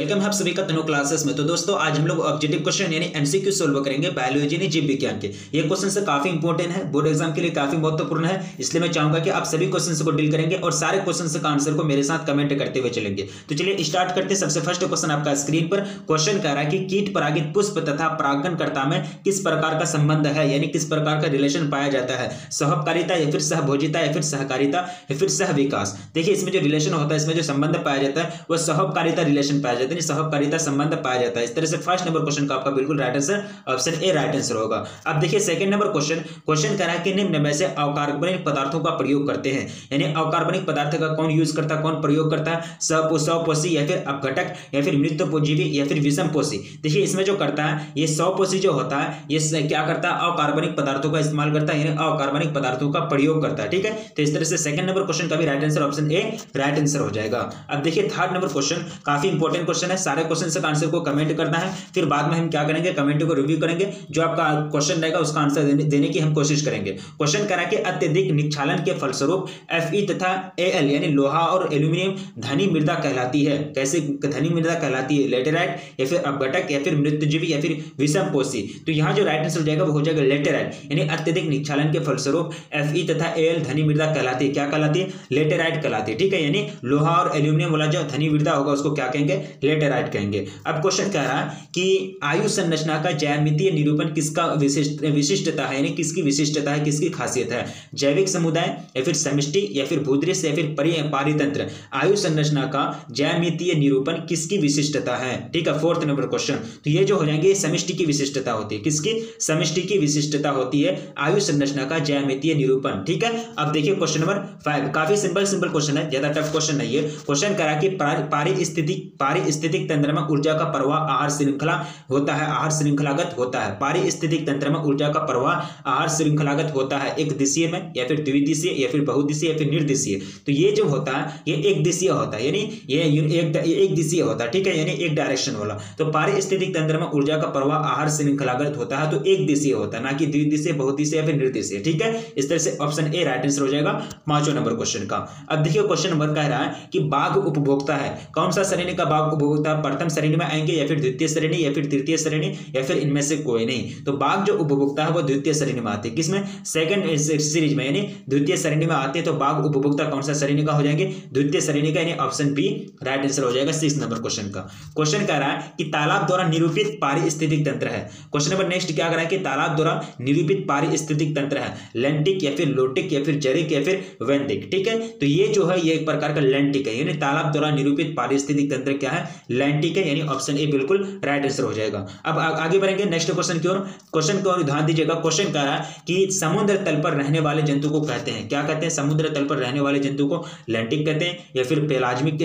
Welcome है आप सभी का तनु क्लासेस में। तो दोस्तों आज हम लोग ऑब्जेक्टिव क्वेश्चन यानी एमसीक्यू सोल्व करेंगे बायोलॉजी यानी जीव विज्ञान के। ये क्वेश्चन से काफी इंपॉर्टेंट है, बोर्ड एग्जाम के लिए काफी महत्वपूर्ण है, इसलिए मैं चाहूंगा कि आप सभी क्वेश्चन को डील करेंगे और सारे क्वेश्चन का आंसर को मेरे साथ कमेंट करते हुए चलेंगे। तो चलिए स्टार्ट करते हैं। सबसे फर्स्ट क्वेश्चन आपका स्क्रीन पर क्वेश्चन कह रहा है कि कीट परागित पुष्प तथा परागणकर्ता में किस प्रकार का संबंध है, यानी किस प्रकार का रिलेशन पाया जाता है, सहकारिता या फिर सहभोजिता या फिर सहकारिता या फिर सह विकास। देखिए इसमें जो रिलेशन होता है, इसमें जो संबंध पाया जाता है वह सहकारिता रिलेशन पाया जाता है, सहकारिता संबंध पाया जाता है। इस तरह से फर्स्ट नंबर क्वेश्चन का आपका बिल्कुल right answer option A right answer होगा। अब देखिए सेकंड नंबर क्वेश्चन कह रहा है कि निम्न में से अकार्बनिक पदार्थों का प्रयोग करते हैं, यानी अकार्बनिक पदार्थ का कौन यूज करता है, कौन प्रयोग करता है, स्वपोषी या फिर अपघटक या फिर मृतपोजीवी या फिर विषमपोषी। देखिए इसमें जो करता है ये स्वपोषी जो होता है ये क्या करता है, अकार्बनिक पदार्थों का इस्तेमाल करता है, यानी अकार्बनिक पदार्थों का प्रयोग करता है। ठीक है, तो इस तरह से सेकंड नंबर क्वेश्चन का भी right answer option A right answer हो जाएगा। अब देखिए थर्ड नंबर क्वेश्चन काफी इंपॉर्टेंट क्वेश्चन है, सारे क्वेश्चन का आंसर को कमेंट करना है, फिर बाद में हम क्या करेंगे कमेंट को रिव्यू करेंगे, जो आपका क्वेश्चन रहेगा उसका आंसर देने की हम कोशिश करेंगे। क्वेश्चन कह रहा है कि अत्यधिक निक्षालन के फलस्वरूप Fe तथा Al यानी लोहा और एल्यूमिनियम धनी मृदा कहलाती है। कैसे धनी मृदा कहलाती है, लेटेराइट या फिर अपघटक या फिर मृतजीवी या फिर विषमपोषी। तो यहाँ जो राइट आंसर हो जाएगा वो हो जाएगा लेटेराइट, यानी अत्यधिक निक्षालन के फलस्वरूप Fe तथा Al धनी मृदा कहलाती है। क्या कहलाती है, लेटेराइट कहलाती है। ठीक है, यानी लोहा और एल्यूमिनियम वाला जो धनी मृदा होगा उसको क्या कहेंगे, लेटेराइट कहेंगे। अब क्वेश्चन कह रहा है कि आयु संरचना का ज्यामितीय निरूपण किसका विशिष्टता है, यानी किसकी विशिष्टता है, किसकी खासियत है, जैविक समुदाय या फिर समष्टि या फिर भूदृश्य या फिर पारितंत्र। आयु संरचना का ज्यामितीय निरूपण किसकी विशिष्टता है। ठीक है, फोर्थ नंबर क्वेश्चन। तो ये जो हो जाएंगे समष्टि की विशिष्टता होती है, किसकी, समष्टि की विशिष्टता होती है आयु संरचना का ज्यामितीय निरूपण। ठीक है, अब देखिए क्वेश्चन नंबर 5 काफी सिंपल क्वेश्चन है, ज्यादा टफ क्वेश्चन नहीं है। क्वेश्चन कह रहा है कि पारिस्थितिक तंत्र में ऊर्जा का प्रवाह आहार श्रृंखला होता है, आहार श्रृंखलागत होता है। पारिस्थितिक तंत्र में ऊर्जा का प्रवाह आहार श्रृंखलागत होता है, एक दिशीय में या फिर द्विदिशीय या फिर बहुदिशीय या फिर निर्दिशीय। तो ये जो होता है ये एक दिशीय होता है, यानी ये एक दिशीय होता है। ठीक है, यानी एक डायरेक्शन वाला। तो पारिस्थितिक तंत्र में ऊर्जा का प्रवाह आहार श्रृंखलागत होता है, तो एक दिशीय होता है, ना कि द्विदिशीय, बहुदिशीय या फिर निर्दिशीय। ठीक है, इस तरह से ऑप्शन ए राइट आंसर हो जाएगा पांचवें नंबर क्वेश्चन का। अब देखिए क्वेश्चन नंबर कह रहा है कि बाघ उपभोक्ता है, कौन सा श्रेणी का बाघ उपभोक्ता, प्रथम श्रेणी में आएंगे या फिर द्वितीय श्रेणी या फिर तृतीय श्रेणी या फिर इनमें से कोई नहीं। तो बाघ जो उपभोक्ता है वो द्वितीय श्रेणी में आते हैं, किसमें, सेकंड सीरीज में, यानी द्वितीय श्रेणी में आते हैं। तो बाघ उपभोक्ता कौन सा श्रेणी का हो जाएंगे, द्वितीय श्रेणी का, यानी ऑप्शन बी राइट आंसर हो जाएगा सिक्स नंबर क्वेश्चन का। क्वेश्चन कह रहा है कि तालाब द्वारा निरूपित पारिस्थितिक तंत्र है। क्वेश्चन नंबर नेक्स्ट क्या कह रहा है कि तालाब द्वारा निरूपित पारिस्थितिक तंत्र है, लेंटिक या फिर लोटिक या फिर जरिक या फिर वेंदिक। ठीक है, तो ये जो है ये एक प्रकार का लेंटिक है, यानी तालाब द्वारा निरूपित पारिस्थितिक तंत्र क्या है, लेंटिक है, यानी ऑप्शन ए बिल्कुल राइट आंसर हो जाएगा। अब आगे बढ़ेंगे नेक्स्ट क्वेश्चन की ओर। क्वेश्चन को ध्यान दीजिएगा। क्वेश्चन कह रहा है कि समुद्र तल पर रहने वाले जंतु को कहते हैं, क्या कहते हैं, समुद्र तल पर रहने वाले जंतु को लेंटिक कहते हैं या फिर पेलाजिक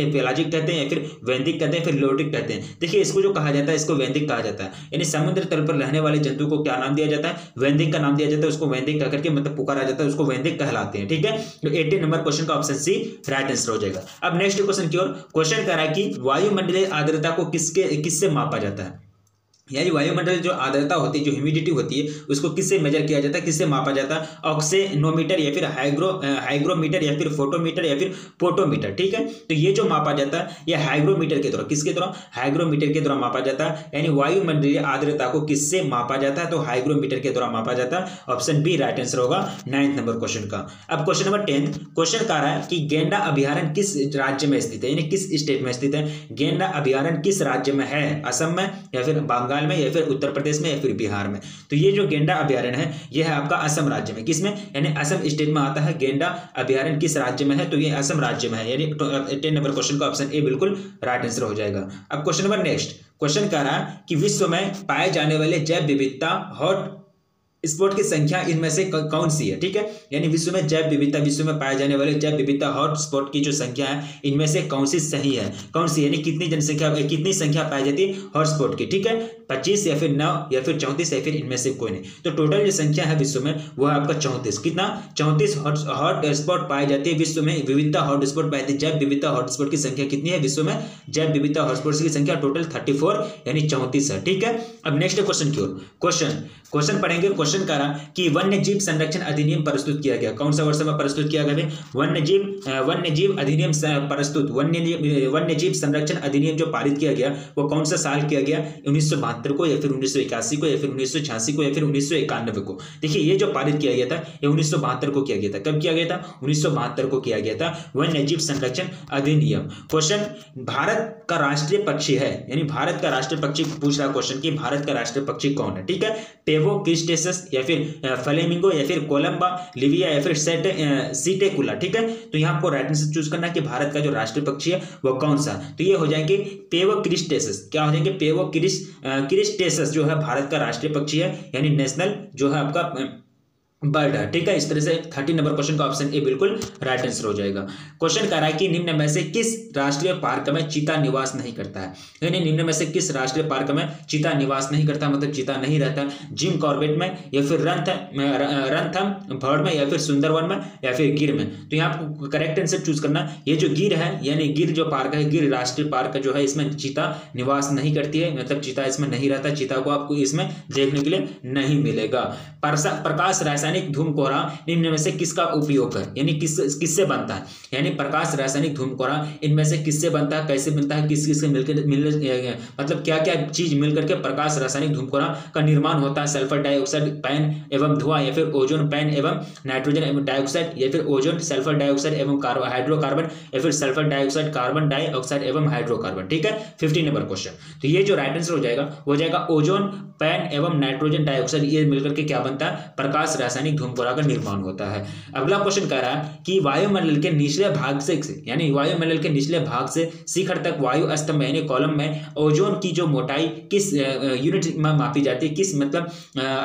कहते हैं या फिर वेंदिक कहते हैं, फिर लोटिक कहते हैं। देखिए इसको जो कहा जाता है इसको वेंदिक कहा जाता है, यानी समुद्र तल पर रहने वाले जंतु को क्या नाम दिया जाता है, वेंदिक का नाम दिया जाता है, उसको वेंदिक कहकर के मतलब पुकारा जाता है, उसको वेंदिक कहलाते हैं। ठीक है, तो 18 नंबर क्वेश्चन का ऑप्शन सी राइट आंसर हो जाएगा। अब नेक्स्ट क्वेश्चन की ओर। क्वेश्चन कह रहा है कि वायुमंडलीय आर्द्रता को किससे मापा जाता है, यानी वायुमंडल जो आर्द्रता होती है, जो ह्यूमिडिटी होती है, उसको किससे मेजर किया जाता है, किससे मापा जाता है, ऑक्सीनोमीटर या फिर हाइग्रोमीटर या फिर फोटोमीटर या फिर पोटोमीटर। ठीक है, तो ये जो मापा जाता है ये हाइग्रोमीटर के द्वारा, किसके द्वारा, हाइग्रोमीटर के द्वारा मापा जाता है, यानी वायुमंडलीय आर्द्रता को किससे मापा जाता है, तो हाइग्रोमीटर के द्वारा मापा जाता है। ऑप्शन बी राइट आंसर होगा 9th नंबर क्वेश्चन का। अब क्वेश्चन नंबर 10 क्वेश्चन कह रहा है कि गेंडा अभ्यारण्य किस राज्य में स्थित है, यानी किस स्टेट में स्थित है, गेंडा अभ्यारण्य किस राज्य में है, असम में या फिर बंगाल में या फिर उत्तर प्रदेश में या फिर बिहार में। तो ये जो गेंडा अभ्यारण्य है ये है आपका असम राज्य में, किसमें, यानी असम स्टेट में आता है। गेंडा अभ्यारण्य किस राज्य में है, तो ये असम राज्य में है, यानी 10 नंबर क्वेश्चन का ऑप्शन ए बिल्कुल राइट आंसर हो जाएगा। अब क्वेश्चन नंबर नेक्स्ट क्वेश्चन कह रहा है कि विश्व में पाए जाने वाले जैव विविधता हॉट स्पॉट की संख्या इनमें से कौन सी है। ठीक है, यानी विश्व में जैव विविधता, विश्व में पाए जाने वाले जैव विविधता हॉट स्पॉट की जो संख्या है इनमें से कौन सी सही है, कौन सी, यानी कितनी संख्या पाई जाती है हॉट स्पॉट की। ठीक है, 25 या फिर 9 या फिर 34 या फिर इनमें से कोई नहीं। तो टोटल जो संख्या है विश्व में वो है आपका 34, कितना, 34 हॉट स्पॉट पाई जाती है विश्व में, विविधता हॉट स्पॉट पाई जाती है, जैव विविधता हॉट स्पॉट की संख्या कितनी है विश्व में, जैव विविधता हॉट स्पॉट की संख्या टोटल 34 यानी 34 है। ठीक है, अब नेक्स्ट क्वेश्चन की ओर। क्वेश्चन पढ़ेंगे। क्वेश्चन क्वेश्चन कह रहा कि वन्य जीव संरक्षण अधिनियम प्रस्तुत किया गया, कौन सा वर्ष में प्रस्तुत किया गया? वन्य जीव अधिनियम प्रस्तुत, वन्य जीव संरक्षण अधिनियम जो पारित किया गया वो कौन सा साल किया गया? 1972 को या फिर 1981 को या फिर 1986 को या फिर 1991 को। देखिए ये जो पारित किया गया था ये 1972 को किया गया था। कब किया गया था? 1972 को किया गया था वन्य जीव संरक्षण अधिनियम। क्वेश्चन, भारत का राष्ट्रीय पक्षी है, यानी भारत का राष्ट्रीय पक्षी पूछ रहा क्वेश्चन कि भारत का राष्ट्रीय पक्षी कौन है? ठीक है, पेवो क्रिस्टेसस या फिर फ्लेमिंगो या फिर कोलंबा लिविया या फिर सीटेकुला। ठीक है, तो यहाँ आपको राइट आंसर चूज करना है कि भारत का जो राष्ट्रीय पक्षी है वो कौन सा। तो ये हो जाएंगे पेवो क्रिस्टेसस। क्या हो जाएंगे? पेवो क्रिस्टेसस जो है भारत का राष्ट्रीय पक्षी है, यानी नेशनल जो है आपका बर्ड है। ठीक है, इस तरह से 30 नंबर क्वेश्चन का ऑप्शन ए बिल्कुल राइट आंसर हो जाएगा। क्वेश्चन कह रहा है कि निम्न में से किस राष्ट्रीय पार्क में चीता निवास नहीं करता है? यानी निम्न में से किस राष्ट्रीय पार्क में चीता निवास नहीं करता, मतलब चीता नहीं रहता? जिम कॉर्बेट में या फिर रणथम बर्ड में या फिर सुंदरवन में या फिर गिर में? तो यहाँ आपको करेक्ट आंसर चूज करना। ये जो गिर है, यानी गिर जो पार्क है, गिर राष्ट्रीय पार्क जो है, इसमें चीता निवास नहीं करती है, मतलब चीता इसमें नहीं रहता। चीता को आपको इसमें देखने के लिए नहीं मिलेगा। प्रकाश रासायनिक धूम कोहरा निम्न में से किसका उपयोग है, यानी किससे बनता है? यानी प्रकाश रासायनिक धूम कोहरा इनमें से किससे बनता है, कैसे बनता है, किस से मिलकर मतलब क्या क्या चीज मिलकर के प्रकाश रासायनिक धूम कोहरा का निर्माण होता है? सल्फर डाइऑक्साइड पैन एवं धुआं या फिर ओजोन पैन एवं नाइट्रोजन एवं डाइऑक्साइड या फिर ओजोन सल्फर डाइऑक्साइड एवं हाइड्रोकार्बन या फिर सल्फर डाइऑक्साइड कार्बन डाइऑक्साइड एवं हाइड्रोकार्बन। ठीक है, 15 नंबर क्वेश्चन। तो ये जो राइट आंसर हो जाएगा ओजोन पैन एवं नाइट्रोजन डाइऑक्साइड, ये मिलकर के क्या बनता है? प्रकाश रासायनिक धूम कोहरा का निर्माण होता है। अगला क्वेश्चन कह रहा है कि वायुमंडल के निचले भाग से, यानी वायुमंडल के निचले भाग से शिखर तक वायु स्तंभ यानी कॉलम में ओजोन की जो मोटाई किस यूनिट में मापी जाती है, किस मतलब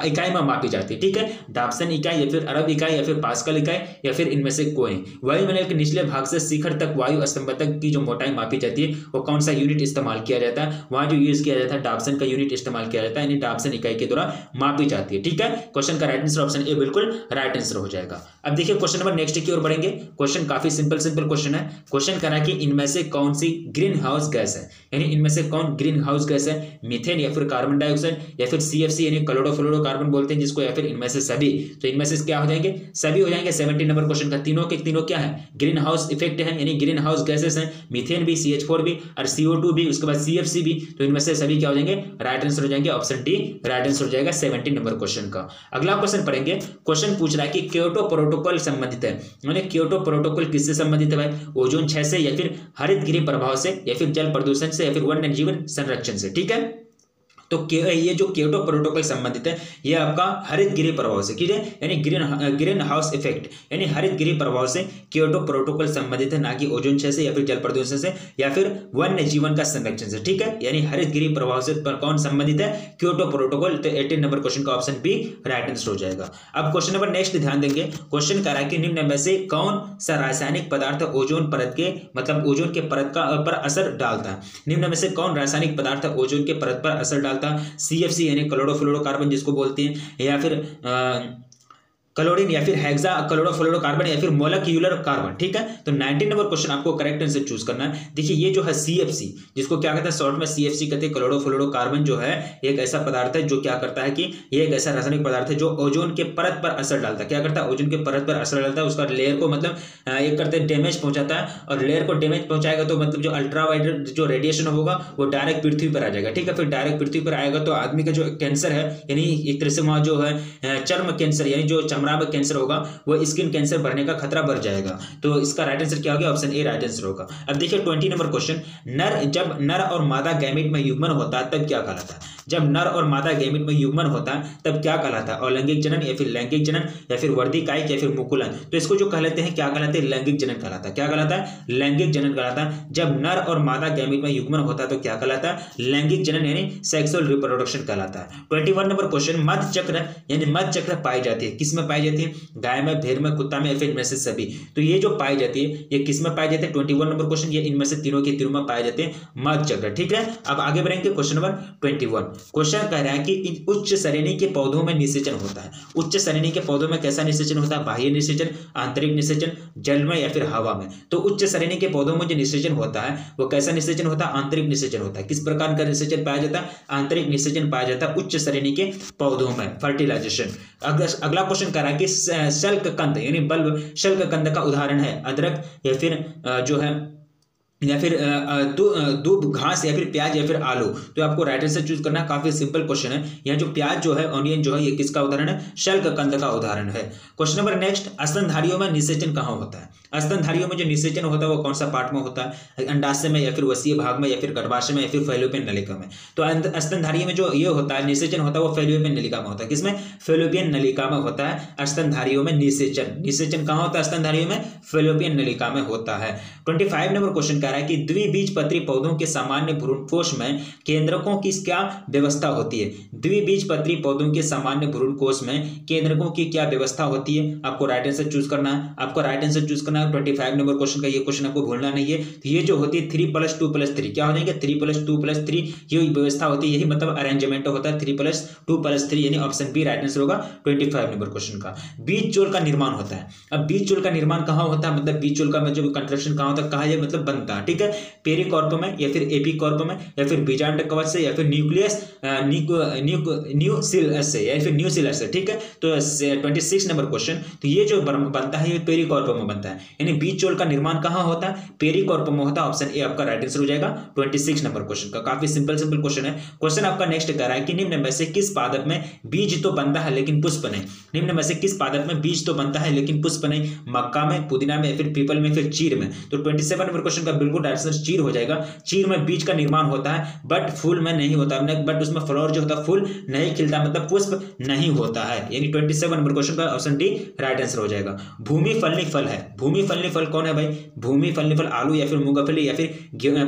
इकाई में मापी जाती है? ठीक है, डाप्सन इकाई या फिर अरब इकाई या फिर पास्कल इकाई या फिर इनमें से कोई। वायुमंडल के निचले भाग से शिखर तक वायु स्तंभ तक की जो मोटाई मापी जाती है वो कौन सा यूनिट इस्तेमाल किया जाता है? वहां जो यूज किया जाता है डाप्सन का यूनिट इस्तेमाल किया जाता है, यानी डाप्सन इकाई के द्वारा मापी जाती है। ठीक है, क्वेश्चन का राइट आंसर ऑप्शन ए बिल्कुल राइट आंसर हो जाएगा। अब देखिए क्वेश्चन नंबर नेक्स्ट की ओर बढ़ेंगे। क्वेश्चन काफी सिंपल क्वेश्चन है। क्वेश्चन कह रहा है कि इनमें से कौन सी ग्रीन हाउस गैस है, यानी इनमें से कौन ग्रीन हाउस गैस है? मीथेन या फिर कार्बन डाइऑक्साइड या फिर CFC यानी क्लोरोफ्लोरोकार्बन बोलते हैं जिसको, या फिर इनमें से सभी? तो इनमें से क्या हो जाएंगे? सभी हो जाएंगे। 17 नंबर क्वेश्चन का तीनों के तीनों क्या है? ग्रीन हाउस इफेक्ट है, यानी ग्रीन हाउस गैसेस हैं। मीथेन भी, CH4 भी और CO2 भी, उसके बाद CFC भी। तो इनमें से सभी क्या हो जाएंगे? राइट आंसर हो जाएंगे। ऑप्शन डी राइट आंसर हो जाएगा 17 नंबर क्वेश्चन का। अगला क्वेश्चन पढ़ेंगे। क्वेश्चन पूछ रहा है कि क्योटो प्रोटोकॉल संबंधित है, यानी क्योटो प्रोटोकॉल किससे संबंधित है भाई? ओजोन क्षय से या फिर हरितगृह प्रभाव से या फिर जल प्रदूषण से या फिर वन्य जीवन संरक्षण से। ठीक है, तो ये जो क्योटो प्रोटोकॉल संबंधित है ये आपका हरितगृह प्रभाव से, क्लियर, यानी ग्रीन हाउस इफेक्ट यानी हरितगृह प्रभाव से क्योटो प्रोटोकॉल संबंधित है, ना कि ओजोन क्षय से या फिर जल प्रदूषण से या फिर वन्य जीवन का संरक्षण से। ठीक है, यानी हरितगृह प्रभाव से कौन संबंधित है? Kyoto protocol. तो 18 नंबर क्वेश्चन का ऑप्शन बी राइट आंसर हो जाएगा। अब क्वेश्चन नंबर नेक्स्ट ध्यान देंगे। क्वेश्चन कह रहा है कि निम्न में से कौन सा रासायनिक पदार्थ ओजोन परत के मतलब ओजोन के परत पर असर डालता है? निम्न में से कौन रासायनिक पदार्थ ओजोन के परत पर असर डालता है? CFC यानी क्लोरोफ्लोरोकार्बन जिसको बोलते हैं, या फिर क्लोरीन या फिर हेक्सा क्लोरोफ्लोरोकार्बन या फिर मोलेक्यूलर कार्बन। ठीक है, तो 19 नंबर क्वेश्चन आपको करेक्ट आंसर चूज करना है। देखिए ये जो है CFC, जिसको क्या कहते हैं शॉर्ट में CFC कहते हैं, क्लोरोफ्लोरोकार्बन जो है एक ऐसा पदार्थ है जो क्या करता है कि ये एक ऐसा रासायनिक पदार्थ है जो ओजोन के परत पर असर डालता है। क्या करता है? ओजोन के परत पर असर डालता है, उसका लेयर को मतलब एक करते हैं डैमेज पहुंचाता है, और लेयर को डैमेज पहुंचाएगा तो मतलब जो अल्ट्रावायलेट जो रेडिएशन होगा वो डायरेक्ट पृथ्वी पर आ जाएगा। ठीक है, फिर डायरेक्ट पृथ्वी पर आएगा तो आदमी का जो कैंसर है, यानी एक तरह से वहाँ जो है चर्म कैंसर यानी जो चमड़ा में कैंसर होगा वो स्किन कैंसर बढ़ने का खतरा बढ़ जाएगा। तो इसका राइट आंसर क्या हो गया? ऑप्शन ए राइट आंसर होगा। अब देखिए 20 नंबर क्वेश्चन। जब नर और मादा गैमेट में युग्मन होता है तब क्या कहलाता है? जब नर और मादा गैमेट में युग्मन होता है तब क्या कहलाता है? अलैंगिक जनन या फिर लैंगिक जनन या फिर वर्धिकायिक या फिर मुकुलन? तो इसको जो कहलाते हैं क्या कहलाते हैं? लैंगिक जनन कहलाता है। क्या कहलाता है? लैंगिक जनन कहलाता है। जब नर और मादा गैमेट में युग्मन होता है तो क्या कहलाता है? लैंगिक जनन यानी सेक्सुअल रिप्रोडक्शन कहलाता है। 21 नंबर क्वेश्चन। मध चक्र यानी मध चक्र पाई जाती है, किस में पाई जाती है? गाय में, भेड़ में, कुत्ता में या फिर इनमें से सभी? तो ये जो पाई जाती है ये किस में पाई जाती है? 21 नंबर क्वेश्चन। ये इनमें से तीनों के तीनों में पाए जाते हैं मध चक्र। ठीक है, अब आगे बढ़ेंगे क्वेश्चन नंबर 21। क्वेश्चन कह रहा है कि उच्च श्रेणी के पौधों में निषेचन होता है। उच्च श्रेणी के पौधों में कैसा निषेचन होता है? बाह्य निषेचन, आंतरिक निषेचन, जल में या फिर हवा में? तो उच्च श्रेणी के पौधों में जो निषेचन होता है वो कैसा निषेचन होता है? आंतरिक निषेचन होता है। किस प्रकार का निषेचन पाया जाता है? आंतरिक निषेचन पाया जाता है उच्च श्रेणी के पौधों में। फर्टिलाइजेशन अगला क्वेश्चन कह रहा है कि शल्ककंद यानी बल्ब शल्ककंद का उदाहरण है अदरक या फिर जो है या फिर दूब घास या फिर प्याज या फिर आलू। तो आपको राइट आंसर चूज करना है। काफी सिंपल क्वेश्चन है। यहाँ जो प्याज जो है ऑनियन जो है ये किसका उदाहरण है? शल्ककंद का उदाहरण है। क्वेश्चन नंबर नेक्स्ट, स्तनधारियों में निषेचन कहाँ होता है? स्तनधारियों में जो निषेचन होता है वो कौन सा पार्ट में होता है? अंडाशय में या फिर वसीय भाग में या फिर गर्भाशय में या फिर फैलोपियन नलिका में? तो स्तनधारी में जो ये होता है निषेचन होता है वो फैलोपियन नलिका में होता है। किसमें? फैलोपियन नलिका में होता है स्तनधारियों में निषेचन। निषेचन कहाँ होता है स्तनधारियों में? फैलोपियन नलिका में होता है। 25 नंबर क्वेश्चन कह रहा है कि द्विबीजपत्री पौधों के सामान्य भ्रूणकोश में केंद्रकों की क्या व्यवस्था होती है? द्विबीजपत्री पौधों के सामान्य भ्रूणकोश में केंद्रकों की क्या व्यवस्था होती है? आपको राइट आंसर चूज करना है। आपको राइट आंसर चूज करना है 25 नंबर क्वेश्चन का। ये क्वेश्चन आपको भूलना नहीं है। तो ये जो होती है 3+2+3 क्या हो जाएंगे? 3+2+3 ये व्यवस्था होती है। यही मतलब अरेंजमेंट होता है 3+2+3 यानी ऑप्शन बी राइट आंसर होगा 25 नंबर क्वेश्चन का। बीज चोल का निर्माण होता है। अब बीज चोल का निर्माण कहाँ होता है? मतलब बीज चोल का जो कंस्ट्रक्शन कहाँ होता है, कहाँ ये मतलब बनता है, ठीक है? पेरिकार्प में या फिर एपिकार्प में या फिर बीजांड कवच से या फिर न्यूक्लियस न्यूसिलस से या फिर न्यूसिलस से, ठीक है? तो 26 नंबर क्वेश्चन, तो ये जो बनता है ये पेरिकार्प में बनता है। यानी बीज चोल का निर्माण कहाँ होता है? पेरिकार्प में होता है। ऑप्शन ए आपका राइट आंसर हो जाएगा 26 नंबर क्वेश्चन का। काफी सिंपल क्वेश्चन है। क्वेश्चन आपका नेक्स्ट कह रहा है कि निम्न में से किस पादप में बीज तो बनता है लेकिन पुष्प नहीं? निम्न में से किस पादप में बीज तो बनता है लेकिन पुष्प नहीं? मक्का में, पुदीना में, फिर पीपल में, फिर चीर में? तो 27 नंबर क्वेश्चन का बिल्कुल आंसर चीर हो जाएगा। चीर में बीज का निर्माण होता है बट फूल में नहीं होता, बट उसमें फ्लावर जो होता है फूल नहीं खिलता, मतलब पुष्प नहीं होता है। यानी 27 नंबर क्वेश्चन का ऑप्शन डी राइट आंसर हो जाएगा। भूमि फलनी फल है। भूमि फलनी फल कौन है भाई? भूमि फलनी फल आलू या फिर मूंगफली या फिर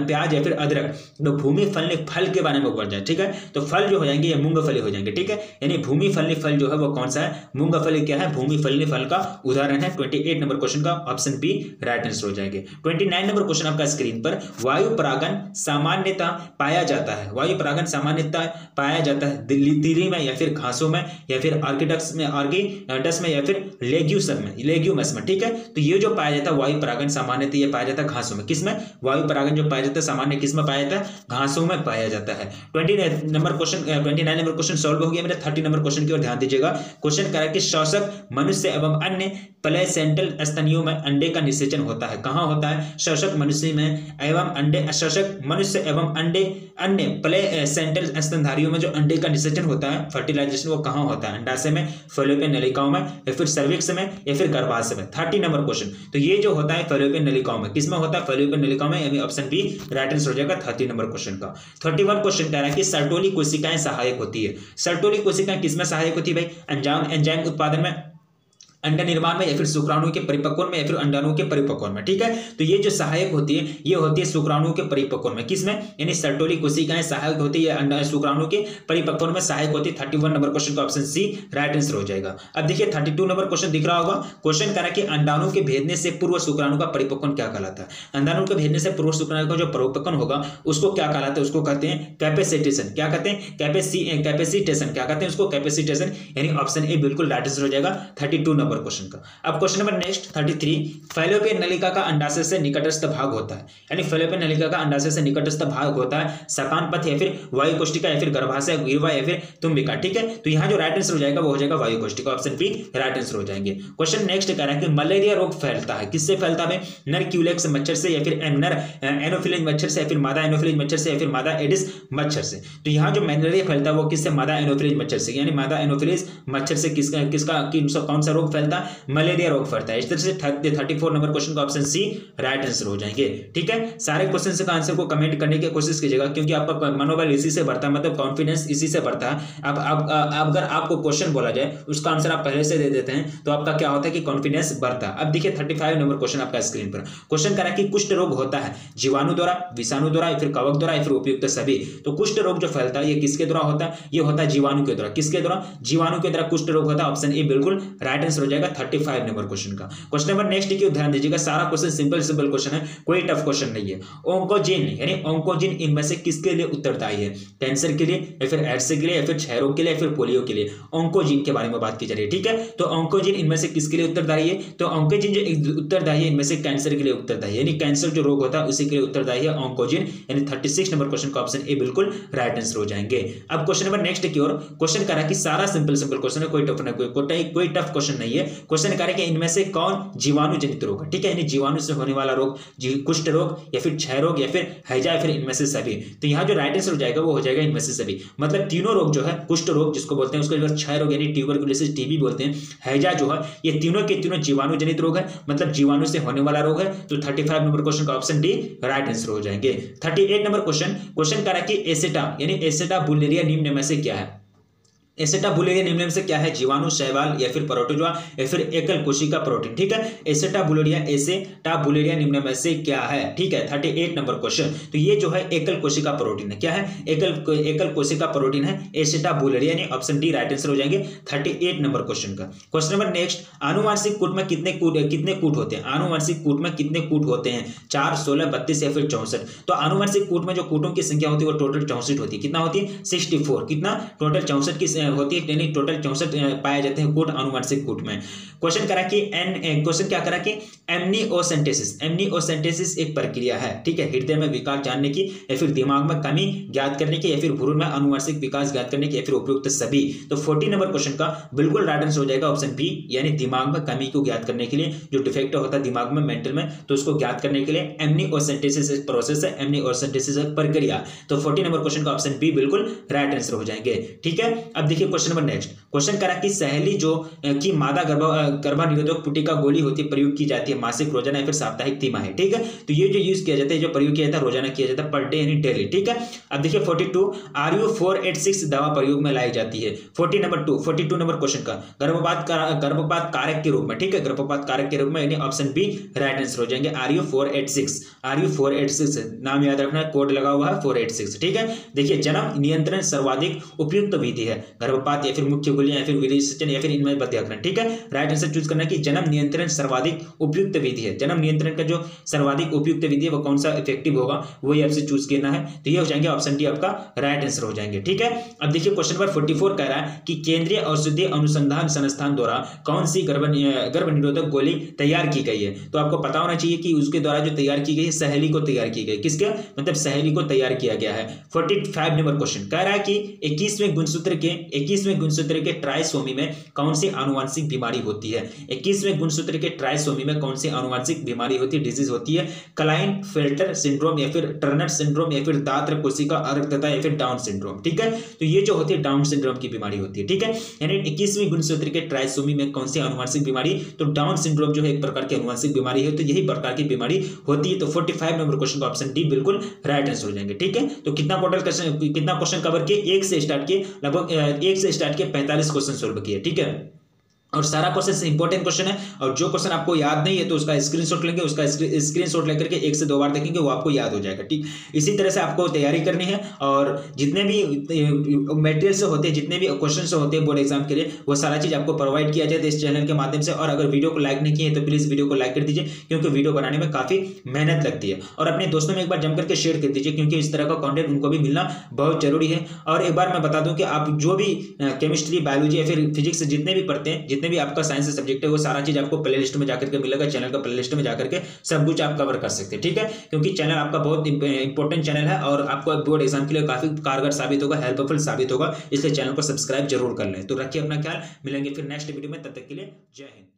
प्याज या फिर अदरक। तो भूमि फलनी फल के बारे में बोल जाए, ठीक है? तो फल जो हो जाएंगे ये मूंगफली हो जाएंगे, ठीक है? यानी भूमि फलनी फल जो है वो कौन सा है? मूंगफली क्या है? भूमि फलनी फल का उदाहरण है। 28 नंबर क्वेश्चन का ऑप्शन बी राइट आंसर हो जाएंगे। 29 नंबर क्वेश्चन आपका स्क्रीन पर, वायु परागन सामान्यता पाया जाता है। वायु परागन सामान्यता पाया जाता है तिली में या फिर घासों में या फिर आर्किडक्स में, आर्किडस में या फिर लेग्यूमस में, ठीक है? तो ये जो पाया जाता है वायु परागन सामान्यता ये पाया जाता है घासों में। किसमें? वायु परागन जो पाया जाता है सामान्य किसमें पाया जाता है? घासों में पाया जाता है। 29 नंबर क्वेश्चन सॉल्व हो गया मेरा। 30 नंबर क्वेश्चन की ओर ध्यान दीजिएगा। क्वेश्चन कह रहा है कि शोषक मनुष्य एवं अन्य प्लेसेंटल स्तनियों में अंडे का निषेचन होता है। कहाँ होता है? शोषक मनुष्य में एवं अंडे, शोषक मनुष्य एवं अन्य प्लेसेंटल स्तनधारियों में जो अंडे का निषेचन होता है, फर्टिलाइजेशन, वो कहाँ होता है? अंडाशय में, फैलोपियन नलिकाओं में या फिर सर्विक्स में या फिर गर्भाशय में? 30 नंबर क्वेश्चन, तो ये जो होता है फैलोपियन नलिकाओं में। किसमें होता है? फैलोपियन नलिकाओं में, यानी ऑप्शन बी राइट आंसर हो जाएगा 30 नंबर क्वेश्चन का। 31 क्वेश्चन कह रहा है कि सर्टोली कोशिकाएं सहायक होती है। सर्टोली कोशिकाएं किसमें सहायक होती है भाई? एंजाइम उत्पादन में, अंडा निर्माण में या फिर शुक्राणु के परिपक्वन में या फिर अंडाणु के परिपक्वन में, ठीक है? तो ये जो सहायक होती है ये होती है शुक्राणु के परिपक्वन में। किसमें? यानी सर्टोली कोशिकाएं सहायक होती है शुक्राणु के परिपक्वन में सहायक होती है। 31 नंबर क्वेश्चन का ऑप्शन सी राइट आंसर हो जाएगा। अब देखिए 32 नंबर क्वेश्चन दिख रहा होगा। क्वेश्चन कह रहा है कि अंडाणु के भेदने से पूर्व शुक्राणु का परिपक्वन क्या कहलाता है? अंडाणु के भेदने से पूर्व शुक्राणु का जो परिपक्वन होगा उसको क्या कहलाता है? उसको कहते हैं कैपेसिटेशन। क्या कहते हैं? कैपेसिटेशन। क्या कहते हैं उसको? कैपेसिटेशन। यानी ऑप्शन ए बिल्कुल राइट आंसर हो जाएगा 32 नंबर क्वेश्चन का। अब क्वेश्चन नंबर नेक्स्ट 33, फैलोपियन नलिका का अंडाशय से निकटस्थ भाग होता है। यानी फैलोपियन नलिका का अंडाशय से निकटस्थ भाग होता है सकान पथ या फिर वायु कोष्ठिका या फिर गर्भाशय, ग्रीवा या फिर तुम्बिका, ठीक है? तो यहाँ जो राइट आंसर हो जाएगा वो हो जाएगा वायु कोष्ठिका। ऑप्शन बी राइट आंसर हो जाएंगे। क्वेश्चन नेक्स्ट कह रहा है कि मलेरिया रोग फैलता है। किससे फैलता है? नर क्यूलेक्स मच्छर से या फिर नर एनोफिलिस मच्छर से या फिर मादा एनोफिलिस मच्छर से या फिर मादा एडिस मच्छर से। तो यहाँ जो मलेरिया फैलता है वो किससे? मादा एनोफिलिस मच्छर से। यानी मादा एनोफिलिस मच्छर से कौन सा रोग फैलता है? मलेरिया रोग फैलता है। इस तरह से 34 नंबर क्वेश्चन का ऑप्शन सी राइट आंसर हो जाएंगे, ठीक है? सारे क्वेश्चन का आंसर को कमेंट करने की कोशिश कीजिएगा क्योंकि आपका मनोबल इसी से बढ़ता है, मतलब कॉन्फिडेंस इसी से बढ़ता है। अब अगर आपको क्वेश्चन बोला जाए उसका आंसर आप पहले से दे देते हैं तो आपका क्या होता है कि कॉन्फिडेंस बढ़ता है। अब देखिए 35 नंबर क्वेश्चन आपका स्क्रीन पर। क्वेश्चन कह रहा है कि कुष्ठ रोग होता है जीवाणु द्वारा, विषाणु द्वारा या फिर कवक द्वारा या फिर उपयुक्त सभी। तो कुष्ठ रोग जो फैलता है ये किसके द्वारा होता है? ये होता है जीवाणु के द्वारा। किसके द्वारा? जीवाणु के द्वारा कुष्ठ रोग होता है। ऑप्शन ए बिल्कुल राइट आंसर हो जाएगा 35 नंबर क्वेश्चन का। क्वेश्चन नंबर नेक्स्ट की ध्यान दीजिएगा, सारा क्वेश्चन सिंपल सिंपल क्वेश्चन है, कोई टफ क्वेश्चन नहीं है। ऑन्कोजीन यानी ऑन्कोजीन इनमें से किसके लिए उत्तरदायी है? कैंसर के लिए या फिर एड्स के लिए या फिर क्षय रोग के लिए या फिर पोलियो के लिए? ऑन्कोजीन के बारे में बात की जा रही है, ठीक है। तो ऑन्कोजीन इनमें से किसके लिए उत्तरदायी है? तो ऑन्कोजीन जो उत्तरदायी है इनमें से कैंसर के लिए उत्तरदायी है, यानी कैंसर जो रोग होता है उसी के लिए उत्तरदायी है ऑन्कोजीन, यानी 36 नंबर क्वेश्चन का ऑप्शन ए बिल्कुल राइट आंसर हो जाएंगे। अब क्वेश्चन नंबर नेक्स्ट की ओर, क्वेश्चन करा कि सारा सिंपल सिंपल क्वेश्चन है, कोई टफ नहीं, कोई टफ क्वेश्चन नहीं है। क्वेश्चन करा कि इनमें से कौन जीवाणु जनित रोग है, ठीक है, यानी जीवाणु से होने वाला रोग, कुष्ठ रोग या फिर क्षय रोग या फिर हैजा या फिर इनमें से सभी। तो यहाँ जो राइट आंसर हो जाएगा वो हो जाएगा इनमें से सभी, मतलब तीनों रोग जो है, कुष्ठ रोग जिसको बोलते हैं, उसके बाद क्षय रोग यानी ट्यूबरकुलोसिस टीबी बोलते हैं, हैजा जो है, ये तीनों के तीनों जीवाणु जनित रोग है, मतलब जीवाणु से होने वाला रोग है। तो 35 नंबर क्वेश्चन का ऑप्शन डी राइट आंसर हो जाएंगे। 38 नंबर क्वेश्चन करा कि एसेटा यानी एसेटाबुलेरिया निम्न में से क्या है? एसेटाबुलेरिया निम्न से क्या है? जीवाणु, शैवाल या फिर प्रोटोजोआ या फिर एकल कोशिका प्रोटीन, ठीक है। एसेटाबुलेरिया निम्न में से क्या है, ठीक है। 38 नंबर क्वेश्चन, तो ये जो है एकल कोशिका प्रोटीन है, क्या है? एकल कोशिका प्रोटीन है एसेटाबुलेरिया, यानी ऑप्शन डी राइट आंसर हो जाएंगे 38 नंबर क्वेश्चन का। क्वेश्चन नंबर नेक्स्ट, आनुवांशिक कूट में कितने कूट होते हैं? आनुवांशिक कूट में कितने कूट होते हैं? 4, 16, 32 या फिर 64? तो आनुवांशिक कूट में जो कूटों की संख्या होती है वो टोटल 64 होती है। कितना होती है? 64। कितना? टोटल 64 की होती है, यानी टोटल 64 पाए जाते हैं कूट आनुवंशिक कूट में। क्वेश्चन करा कि क्वेश्चन क्या करा कि एमनिओसेंटेसिस एक प्रक्रिया है, ठीक है, हृदय में विकार जानने की या फिर दिमाग में कमी ज्ञात करने की या फिर भ्रूण में आनुवंशिक विकास ज्ञात करने की या फिर उपयुक्त सभी। तो 40 नंबर क्वेश्चन का बिल्कुल राइट आंसर हो जाएगा ऑप्शन बी, यानी दिमाग में कमी को ज्ञात करने के लिए, जो डिफेक्ट होता है दिमाग में मेंटल में, तो उसको ज्ञात करने के लिए एमनिओसेंटेसिस एक प्रोसेस है, एमनिओसेंटेसिस एक प्रक्रिया। तो 40 नंबर क्वेश्चन का ऑप्शन बी बिल्कुल राइट आंसर हो जाएंगे, ठीक है। अब देखिए क्वेश्चन नंबर नेक्स्ट, क्वेश्चन करा कि सहेली जो कि मादा गर्भानिरोधक पुटिका गोली होती है प्रयोग की जाती है मासिक, रोजाना या फिर साप्ताहिक, तिमाही, ठीक है। तो ये जो यूज किया जाता है, जो प्रयोग किया जाता है रोजाना किया जाता है, पर डे यानी डेली, ठीक है। अब देखिए 42 RU486 दवा प्रयोग में लाई जाती है। 42 नंबर क्वेश्चन का गर्भपात कारक के रूप में, ठीक है, गर्भपात कारक के रूप में, यानी ऑप्शन बी राइट आंसर हो जाएंगे RU486 नाम याद रखना है, कोड लगा हुआ है 486, ठीक है। देखिए जन्म नियंत्रण सर्वाधिक उपयुक्त विधि है, गर्भपात या फिर मुख्य गोलियां या फिर विरेचन या फिर इनमें बदयाकरण, ठीक है। राइट आंसर चूज करना कि जन्म नियंत्रण सर्वाधिक उपयुक्त विधि है, जन्म नियंत्रण का जो सर्वाधिक उपयुक्त विधि है वो कौन सा इफेक्टिव होगा वही आपसे चूज करना है। तो ये हो जाएंगे ऑप्शन डी आपका राइट आंसर हो जाएंगे, ठीक है। अब देखिए क्वेश्चन नंबर 44 कह रहा है कि केंद्रीय औषधीय अनुसंधान संस्थान द्वारा कौन सी गर्भ निरोधक गोली तैयार की गई है? तो आपको पता होना चाहिए कि उसके द्वारा जो तैयार की गई है सहेली को तैयार की गई, किसके मतलब सहेली को तैयार किया गया है। 45 नंबर क्वेश्चन कह रहा है कि 21वें गुणसूत्र के ट्राइसोमी में कौन सी आनुवंशिक बीमारी होती है? 21वें गुणसूत्र के ट्राइसोमी में कौन सी आनुवंशिक बीमारी होती है, डिजीज होती है? क्लाइनफेल्टर सिंड्रोम या फिर टर्नर सिंड्रोम या फिर दात्र कोशिका अर्धता या फिर डाउन सिंड्रोम, ठीक है। तो ये जो होती है डाउन सिंड्रोम की बीमारी होती है, ठीक है। यानी 21वें गुणसूत्र के ट्राइसोमी में कौन सी आनुवंशिक बीमारी? तो डाउन सिंड्रोम जो है एक प्रकार की आनुवंशिक बीमारी है, तो यही प्रकार की बीमारी होती है। तो 45 नंबर क्वेश्चन का ऑप्शन डी बिल्कुल राइट आंसर हो जाएंगे, ठीक है। तो कितना क्वेश्चन कवर किए? 1 से स्टार्ट किए, लगभग 1 से स्टार्ट किए 45 क्वेश्चन सोल्व किए, ठीक है। और सारा क्वेश्चन इंपॉर्टेंट क्वेश्चन है, और जो क्वेश्चन आपको याद नहीं है तो उसका स्क्रीनशॉट लेंगे, उसका स्क्रीनशॉट लेकर के 1 से 2 बार देखेंगे, वो आपको याद हो जाएगा, ठीक। इसी तरह से आपको तैयारी करनी है, और जितने भी मटेरियल्स होते हैं, जितने भी क्वेश्चन होते हैं बोर्ड एग्जाम के लिए, वो सारा चीज आपको प्रोवाइड किया जाए इस चैनल के माध्यम से। और अगर वीडियो को लाइक नहीं किए तो प्लीज वीडियो को लाइक कर दीजिए, क्योंकि वीडियो बनाने में काफी मेहनत लगती है। और अपने दोस्तों में एक बार जम करके शेयर कर दीजिए, क्योंकि इस तरह का कंटेंट उनको भी मिलना बहुत जरूरी है। और एक बार मैं बता दूं कि आप जो भी केमिस्ट्री, बायोलॉजी या फिर फिजिक्स जितने भी पढ़ते हैं, जितने भी आपका साइंस सब्जेक्ट है, वो सारा चीज आपको प्लेलिस्ट में जाकर के मिलेगा, चैनल का प्लेलिस्ट में जाकर के सब कुछ आप कवर कर सकते हैं, ठीक है। क्योंकि चैनल आपका बहुत इंपॉर्टेंट चैनल है और आपको बोर्ड एग्जाम के लिए काफी कारगर साबित होगा, हेल्पफुल साबित होगा, इसलिए चैनल को सब्सक्राइब जरूर कर लें। तो रखिए अपना ख्याल, मिलेंगे फिर नेक्स्ट वीडियो में, तब तक के लिए जय हिंद।